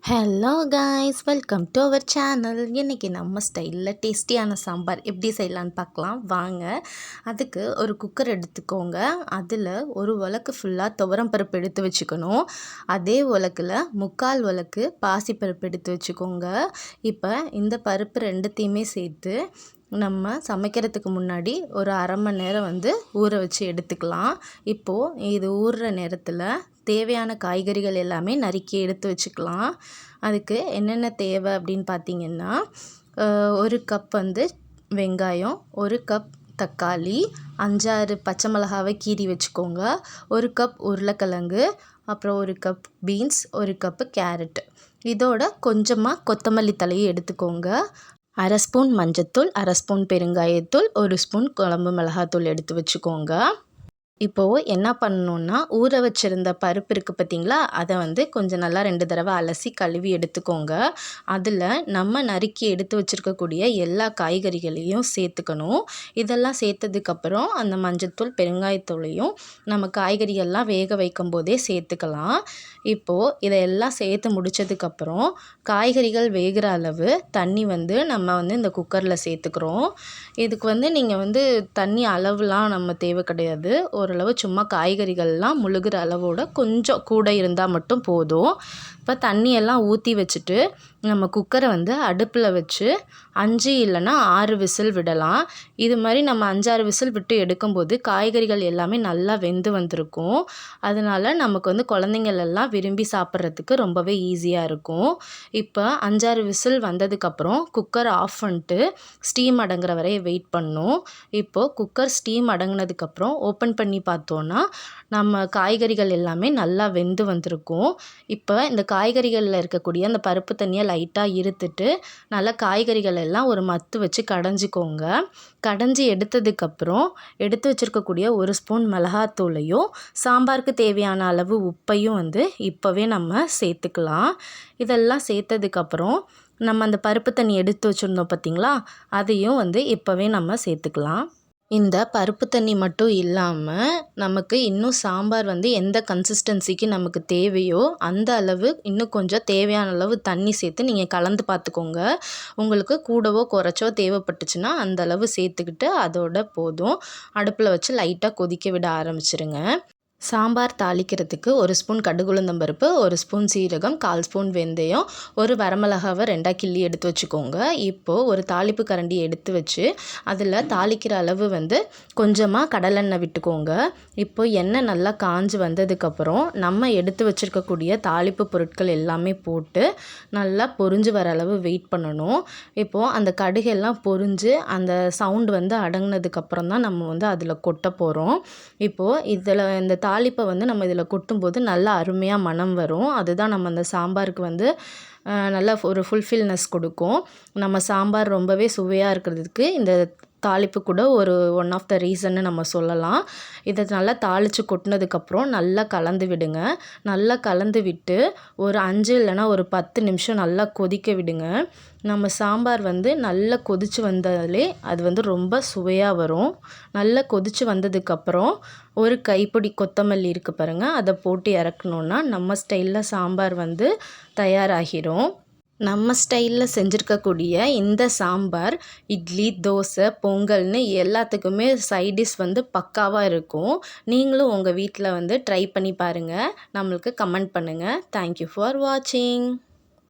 Hello guys, welcome to our channel. இன்றைக்கி நம்ம ஸ்டைலில் டேஸ்டியான சாம்பார் எப்படி செய்யலான்னு பார்க்கலாம் வாங்க. அதுக்கு ஒரு குக்கர் எடுத்துக்கோங்க. அதில் ஒரு உலக்கு ஃபுல்லாக துவரம் பருப்பு எடுத்து வச்சுக்கணும். அதே உலக்கில் 3/4 உலக்கு பாசிப்பருப்பு எடுத்து வச்சுக்கோங்க. இப்போ இந்த பருப்பு ரெண்டுத்தையுமே சேர்த்து நம்ம சமைக்கிறதுக்கு முன்னாடி ஒரு அரை மணி நேரம் ஊற வச்சு எடுத்துக்கலாம். இப்போது இது ஊறுற நேரத்தில் தேவையான காய்கறிகள் எல்லாமே நறுக்கி எடுத்து வச்சுக்கலாம். அதுக்கு என்னென்ன தேவை அப்படின்னு பார்த்திங்கன்னா, 1 கப் வெங்காயம், 1 கப் தக்காளி, 5-6 பச்சை மிளகாவை கீறி வச்சுக்கோங்க, 1 கப் உருளைக்கிழங்கு, அப்புறம் 1 கப் பீன்ஸ், 1 கப்பு கேரட். இதோட கொஞ்சமாக கொத்தமல்லி தலையை எடுத்துக்கோங்க. 1/2 ஸ்பூன் மஞ்சத்தூள், 1/2 ஸ்பூன் பெருங்காயத்தூள், 1 ஸ்பூன் குழம்பு மிளகாத்தூள் எடுத்து வச்சுக்கோங்க. இப்போது என்ன பண்ணணுன்னா, ஊற வச்சுருந்த பருப்பு இருக்குது பார்த்திங்களா, அதை கொஞ்சம் நல்லா 2 தடவை அலசி கழுவி எடுத்துக்கோங்க. அதில் நம்ம நறுக்கி எடுத்து வச்சுருக்கக்கூடிய எல்லா காய்கறிகளையும் சேர்த்துக்கணும். இதெல்லாம் சேர்த்ததுக்கப்புறம் அந்த மஞ்சத்தூள் பெருங்காயத்தூளையும் நம்ம காய்கறிகள்லாம் வேக வைக்கும் போதே சேர்த்துக்கலாம். இப்போது இதையெல்லாம் சேர்த்து முடித்ததுக்கப்புறம் காய்கறிகள் வேகிற அளவு தண்ணி நம்ம இந்த குக்கரில் சேர்த்துக்கிறோம். இதுக்கு நீங்கள் தண்ணி அளவுலாம் நம்ம தேவை கிடையாது. ஓரளவு சும்மா காய்கறிகள்லாம் முழுகிற அளவோட கொஞ்சம் கூட இருந்தால் மட்டும் போதும். இப்போ தண்ணியெல்லாம் ஊற்றி வச்சுட்டு நம்ம குக்கரை அடுப்பில் வச்சு 5 இல்லைன்னா 6 விசில் விடலாம். இது மாதிரி நம்ம 5-6 விசில் விட்டு எடுக்கும்போது காய்கறிகள் எல்லாமே நல்லா வெந்து வந்திருக்கும். அதனால நமக்கு குழந்தைங்கள் எல்லாம் விரும்பி சாப்பிட்றதுக்கு ரொம்பவே ஈஸியாக இருக்கும். இப்போ 5-6 விசில் வந்ததுக்கப்புறம் குக்கர் ஆஃப் பண்ணிட்டு ஸ்டீம் அடங்குற வரை வெயிட் பண்ணணும். இப்போது குக்கர் ஸ்டீம் அடங்கினதுக்கப்புறம் ஓப்பன் பண்ணி பார்த்தோன்னா நம்ம காய்கறிகள் எல்லாமே நல்லா வெந்து வந்திருக்கும். இப்போ இந்த காய்கறிகளில் இருக்கக்கூடிய அந்த பருப்பு தண்ணியை லைட்டாக இருத்துட்டு நல்லா காய்கறிகள் எல்லாம் ஒரு மத்து வச்சு கடைஞ்சிக்கோங்க. கடைஞ்சி எடுத்ததுக்கப்புறம் எடுத்து வச்சுருக்கக்கூடிய 1 ஸ்பூன் மிளகாத்தூளையும் சாம்பாருக்கு தேவையான அளவு உப்பையும் இப்போவே நம்ம சேர்த்துக்கலாம். இதெல்லாம் சேர்த்ததுக்கப்புறம் நம்ம அந்த பருப்பு தண்ணி எடுத்து வச்சுருந்தோம் பார்த்திங்களா, அதையும் இப்போவே நம்ம சேர்த்துக்கலாம். இந்த பருப்பு தண்ணி மட்டும் இல்லாமல் நமக்கு இன்னும் சாம்பார் எந்த கன்சிஸ்டன்சிக்கு நமக்கு தேவையோ அந்த அளவு இன்னும் கொஞ்சம் தேவையான அளவு தண்ணி சேர்த்து நீங்கள் கலந்து பார்த்துக்கோங்க. உங்களுக்கு கூடவோ குறைச்சோ தேவைப்பட்டுச்சுன்னா அந்த அளவு சேர்த்துக்கிட்டு அதோட போதும். அடுப்பில் வச்சு லைட்டாக கொதிக்க விட ஆரம்பிச்சிருங்க. சாம்பார் தாளிக்கிறதுக்கு 1 ஸ்பூன் கடுகு உளுந்தம் பருப்பு, 1 ஸ்பூன் சீரகம், 1/4 ஸ்பூன் வெந்தயம், 1 வரமிளகாவை 2 கிள்ளி எடுத்து வச்சுக்கோங்க. இப்போது ஒரு தாளிப்பு கரண்டி எடுத்து வச்சு அதில் தாளிக்கிற அளவு கொஞ்சமாக கடலெண்ணெய் விட்டுக்கோங்க. இப்போது எண்ணெய் நல்லா காஞ்சு வந்ததுக்கப்புறம் நம்ம எடுத்து வச்சுருக்கக்கூடிய தாளிப்பு பொருட்கள் எல்லாமே போட்டு நல்லா பொரிஞ்சு வர அளவு வெயிட் பண்ணணும். இப்போது அந்த கடுகெல்லாம் பொரிஞ்சு அந்த சவுண்டு அடங்கினதுக்கப்புறம் தான் நம்ம அதில் கொட்ட போகிறோம். இப்போது இதில் இந்த தாளிப்பை நம்ம இதில் கொட்டும்போது நல்லா அருமையாக மணம் வரும். அதுதான் நம்ம அந்த சாம்பாருக்கு நல்லா ஒரு ஃபுல்ஃபில்னஸ் கொடுக்கும். நம்ம சாம்பார் ரொம்பவே சுவையாக இருக்கிறதுக்கு இந்த தாளிப்பு கூட ஒன் ஆஃப் த ரீசன்னு நம்ம சொல்லலாம். இதை நல்லா தாளித்து கொட்டினதுக்கப்புறம் நல்லா கலந்து விடுங்க. நல்லா கலந்து விட்டு ஒரு 5 இல்லைன்னா ஒரு 10 நிமிஷம் நல்லா கொதிக்க விடுங்க. நம்ம சாம்பார் நல்லா கொதித்து வந்தாலே அது ரொம்ப சுவையாக வரும். நல்லா கொதித்து வந்ததுக்கப்புறம் ஒரு கைப்பிடி கொத்தமல்லி இருக்குது பாருங்கள், அதை போட்டு இறக்கணுன்னா நம்ம ஸ்டைலில் சாம்பார் தயாராகிரும். நம்ம ஸ்டைலில் செஞ்சுருக்கக்கூடிய இந்த சாம்பார் இட்லி, தோசை, பொங்கல்னு எல்லாத்துக்குமே சைட் டிஷ் பக்காவாக இருக்கும். நீங்களும் உங்கள் வீட்டில் ட்ரை பண்ணி பாருங்கள். நம்மளுக்கு கமெண்ட் பண்ணுங்கள். தேங்க்யூ ஃபார் வாட்சிங்.